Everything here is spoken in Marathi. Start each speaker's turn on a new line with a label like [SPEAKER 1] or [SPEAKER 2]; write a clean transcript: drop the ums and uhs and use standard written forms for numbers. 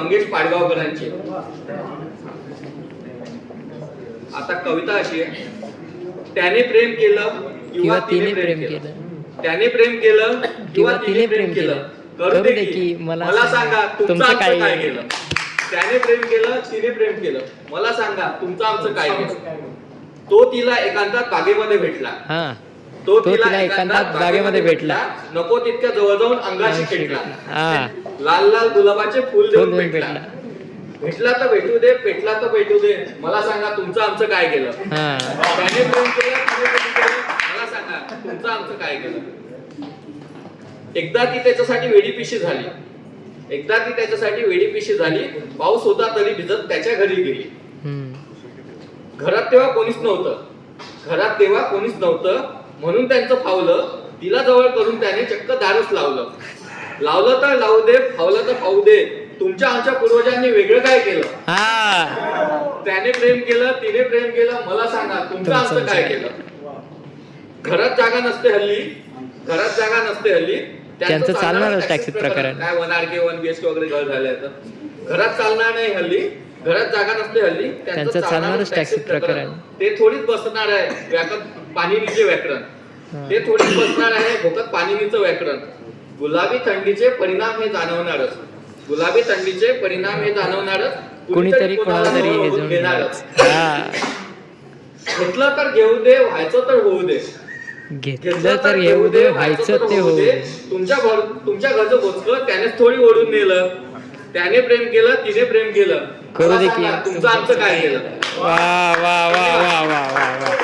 [SPEAKER 1] मंगेश पाडगावकरांची. आता कविता अशी आहे, त्याने प्रेम केलं किंवा तिने प्रेम केलं, त्याने प्रेम केलं किंवा तिने प्रेम केलं, करू दे की मला सांगा तुमचं आमचं काय केलं. त्याने प्रेम केलं तिने प्रेम केलं, मला सांगा तुमचं आमचं काय केलं. तो तिला एकांतात बागेमध्ये भेटला, तो तिला एकांतात बागेमध्ये भेटला, नको तितक्या जवळ जाऊन अंगाशी खेळला, लाल लाल गुलाबाचे फुल देऊन भेटला. भेटला तर भेटू दे, पेटला तर पेटू दे, मला सांगा तुमचं आमचं काय केलं. त्याने प्रेम केलं तिने प्रेम केलं, मला सांगा तुमचं आमचं काय केलं. एकदा ती त्याच्यासाठी वेडीपिशी झाली, एकदा ती त्याच्यासाठी वेडीपिशी झाली, पाऊस होता तरी भिजत त्याच्या घरी गेली. घरात तेव्हा कोणीच नव्हतं, घरात तेव्हा कोणीच नव्हतं, म्हणून त्यांचं फावलं, तिला जवळ करून त्याने चक्क दारच लावलं. लावलं तर लावू दे, फावलं तर फावू दे, तुमच्या आमच्या पूर्वजांनी वेगळं काय केलं. त्याने प्रेम केलं तिने प्रेम केलं, मला सांगा तुमचं आमचं काय केलं. घरात जागा नसते हल्ली, घरात जागा नसते हल्ली, त्यांचं चालणार टॅक्सी प्रकरण काय 1RK 1BHK वगैरे घर झाले तर घरात चालणार नाही हल्ली, घरात जागा नसते हल्ली, त्यांचं चालणारच टॅक्सी प्रकरण. ते थोडीच बसणार आहे व्याकरण पाणिनीचे व्याकरण, ते थोडीच बसणार आहे भोकत पाणिनीचं व्याकरण. गुलाबी थंडीचे परिणाम हे जाणवणारच, गुलाबी थंडीचे परिणाम हे जाणवणारच, कुणीतरी कोणाला तरी घेणारच. घेतलं तर घेऊ दे, व्हायचं तर होऊ दे, घेतलं तर घेऊ दे, व्हायचं ते होऊ दे, तुमच्या घरचं बोचकं त्यानेच थोडी ओढून नेलं. त्याने प्रेम केलं तिने प्रेम केलं, करू दे की तुमचं आमचं काय केलं. वा वा वा वा वा वा.